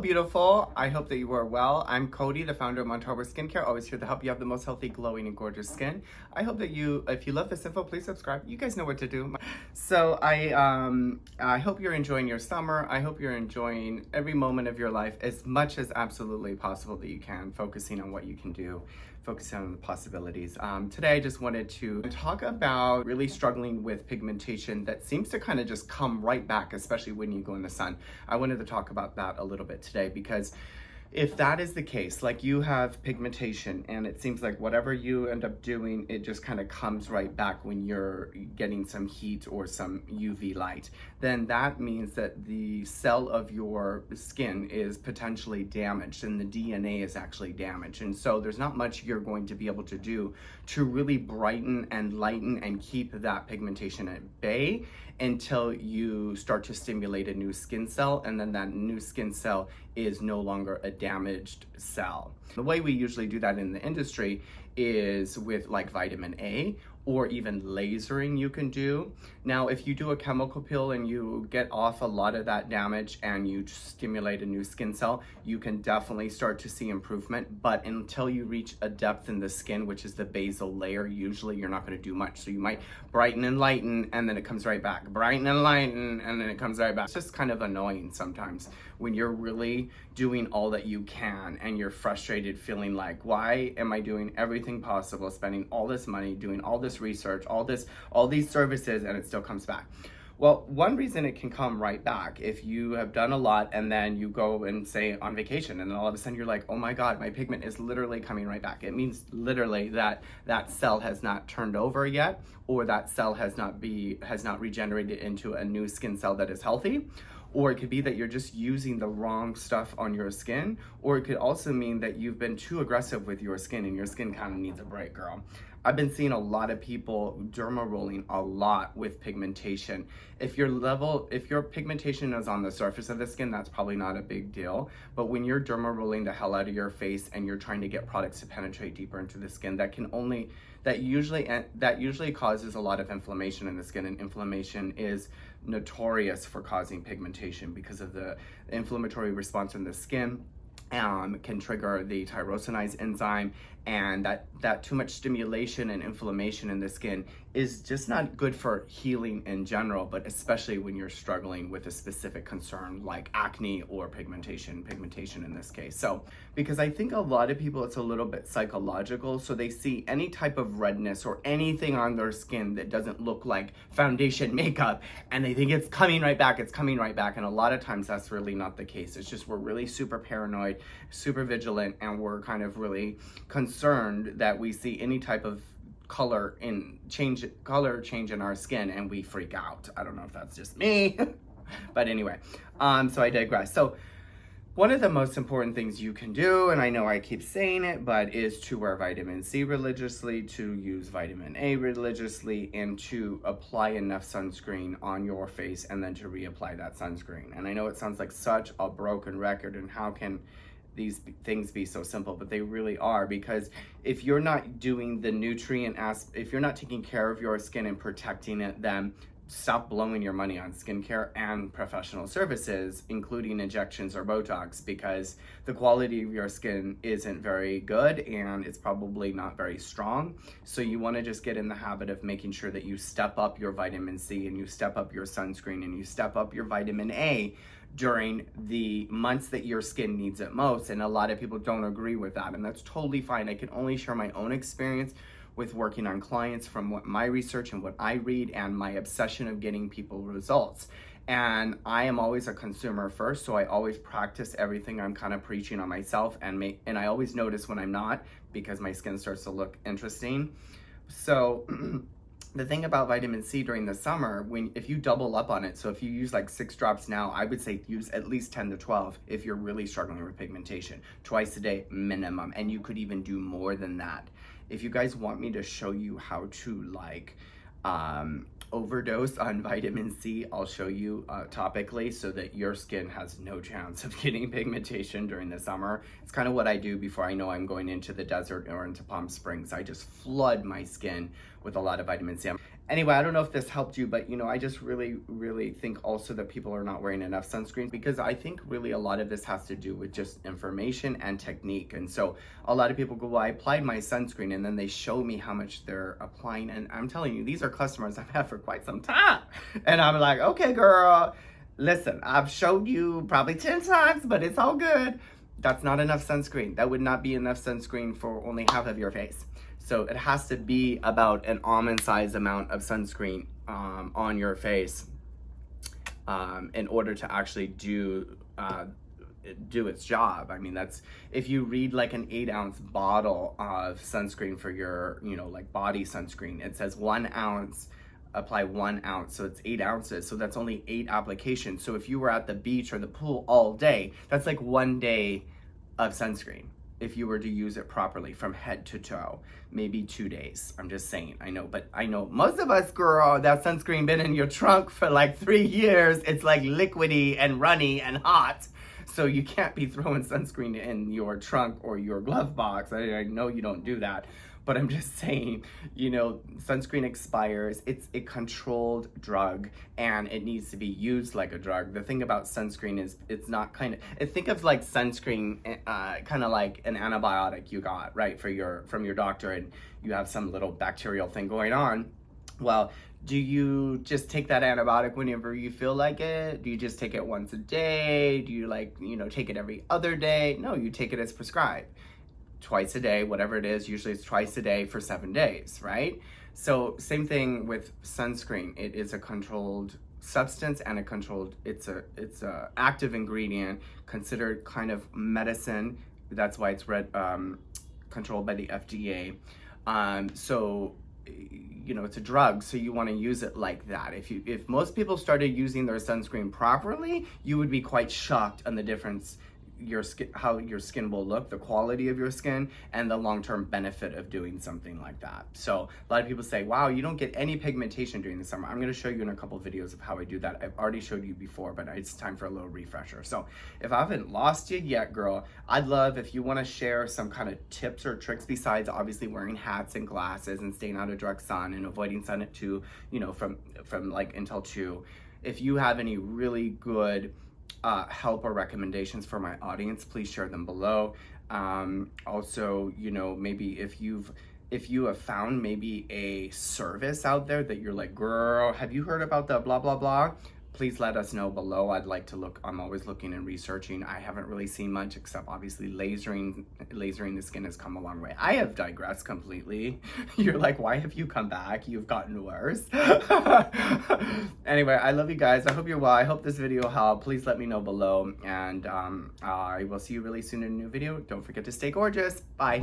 beautiful. I hope that you are well. I'm Cody, the founder of Montarbo Skincare, always here to help you have the most healthy, glowing, and gorgeous skin. I hope that if you love this info, please subscribe. You guys know what to do. So I hope you're enjoying your summer. I hope you're enjoying every moment of your life as much as absolutely possible that you can, focusing on what you can do, focusing on the possibilities. Today I just wanted to talk about really struggling with pigmentation that seems to kind of just come right back, especially when you go in the sun. I wanted to talk about that a little bit today because if that is the case, like you have pigmentation and it seems like whatever you end up doing, it just kind of comes right back when you're getting some heat or some UV light, then that means that the cell of your skin is potentially damaged and the DNA is actually damaged. And so there's not much you're going to be able to do to really brighten and lighten and keep that pigmentation at bay until you start to stimulate a new skin cell, and then that new skin cell is no longer a damaged cell. The way we usually do that in the industry is with like vitamin A or even lasering you can do. Now, if you do a chemical peel and you get off a lot of that damage and you stimulate a new skin cell, you can definitely start to see improvement. But until you reach a depth in the skin, which is the basal layer, usually you're not gonna do much. So you might brighten and lighten and then it comes right back. Brighten and lighten and then it comes right back. It's just kind of annoying sometimes when you're really doing all that you can and you're frustrated, feeling like, why am I doing everything possible, spending all this money, doing all this research, all these services, and it still comes back? Well, one reason it can come right back, if you have done a lot and then you go and say on vacation and then all of a sudden you're like, oh my God, my pigment is literally coming right back. It means literally that that cell has not turned over yet, or that cell has not regenerated into a new skin cell that is healthy. Or it could be that you're just using the wrong stuff on your skin, or it could also mean that you've been too aggressive with your skin and your skin kind of needs a break, girl. I've been seeing a lot of people derma rolling a lot with pigmentation. If your pigmentation is on the surface of the skin, that's probably not a big deal. But when you're derma rolling the hell out of your face and you're trying to get products to penetrate deeper into the skin, that usually causes a lot of inflammation in the skin, and inflammation is notorious for causing pigmentation because of the inflammatory response in the skin. Can trigger the tyrosinase enzyme, and that too much stimulation and inflammation in the skin is just not good for healing in general, but especially when you're struggling with a specific concern like acne or pigmentation in this case. So, because I think a lot of people, it's a little bit psychological, so they see any type of redness or anything on their skin that doesn't look like foundation makeup, and they think it's coming right back, and a lot of times that's really not the case. It's just we're really super paranoid, super vigilant, and we're kind of really concerned that we see any type of color change in our skin and we freak out. I don't know if that's just me, but anyway, so I digress. So one of the most important things you can do, and I know I keep saying it, but is to wear vitamin C religiously, to use vitamin A religiously, and to apply enough sunscreen on your face and then to reapply that sunscreen. And I know it sounds like such a broken record, and how can these things be so simple, but they really are, because if you're not doing the nutrient if you're not taking care of your skin and protecting it, then stop blowing your money on skincare and professional services, including injections or Botox, because the quality of your skin isn't very good and it's probably not very strong. So you want to just get in the habit of making sure that you step up your vitamin C and you step up your sunscreen and you step up your vitamin A during the months that your skin needs it most. And a lot of people don't agree with that, and that's totally fine. I can only share my own experience with working on clients from what my research and what I read and my obsession of getting people results. And I am always a consumer first, so I always practice everything I'm kind of preaching on myself, and I always notice when I'm not, because my skin starts to look interesting. So the thing about vitamin C during the summer, if you double up on it, so if you use like 6 drops now, I would say use at least 10 to 12 if you're really struggling with pigmentation, twice a day minimum, and you could even do more than that. If you guys want me to show you how to like overdose on vitamin C, I'll show you topically so that your skin has no chance of getting pigmentation during the summer. It's kind of what I do before I know I'm going into the desert or into Palm Springs. I just flood my skin with a lot of vitamin C. Anyway, I don't know if this helped you, but you know, I just really think also that people are not wearing enough sunscreen, because I think really a lot of this has to do with just information and technique. And so a lot of people go, well, I applied my sunscreen, and then they show me how much they're applying. And I'm telling you, these are customers I've had for quite some time. And I'm like, okay, girl, listen, I've showed you probably 10 times, but it's all good. That's not enough sunscreen. That would not be enough sunscreen for only half of your face. So it has to be about an almond-sized amount of sunscreen on your face in order to actually do its job. I mean, that's, if you read like an 8-ounce bottle of sunscreen for your, you know, like body sunscreen, it says 1 ounce, apply 1 ounce, so it's 8 ounces. So that's only 8 applications. So if you were at the beach or the pool all day, that's like 1 day of sunscreen. If you were to use it properly from head to toe, maybe 2 days. I'm just saying, I know, but I know most of us, girl, that sunscreen been in your trunk for like 3 years. It's like liquidy and runny and hot. So you can't be throwing sunscreen in your trunk or your glove box. I know you don't do that, but I'm just saying, you know, sunscreen expires. It's a controlled drug and it needs to be used like a drug. The thing about sunscreen is it's not kind of, think of like sunscreen kind of like an antibiotic you got, right, from your doctor, and you have some little bacterial thing going on. Well, do you just take that antibiotic whenever you feel like it? Do you just take it once a day? Do you, like, you know, take it every other day? No, you take it as prescribed. Twice a day, whatever it is, usually it's twice a day for 7 days, right? So same thing with sunscreen. It is a controlled substance and a controlled, it's a active ingredient considered kind of medicine. That's why it's controlled by the FDA. So, you know, it's a drug, so you want to use it like that. If most people started using their sunscreen properly, you would be quite shocked on the difference how your skin will look, the quality of your skin, and the long-term benefit of doing something like that. So a lot of people say, wow, you don't get any pigmentation during the summer. I'm going to show you in a couple of videos of how I do that. I've already showed you before, but it's time for a little refresher. So if I haven't lost you yet, girl, I'd love if you want to share some kind of tips or tricks besides obviously wearing hats and glasses and staying out of direct sun and avoiding sun at 2, you know, from like until 2. If you have any really good help or recommendations for my audience, please share them below. Also, you know, maybe if you have found maybe a service out there that you're like, girl, have you heard about the blah blah blah, please let us know below. I'd like to look. I'm always looking and researching. I haven't really seen much except obviously lasering the skin has come a long way. I have digressed completely. You're like, why have you come back? You've gotten worse. Anyway, I love you guys. I hope you're well. I hope this video helped. Please let me know below, and I will see you really soon in a new video. Don't forget to stay gorgeous. Bye.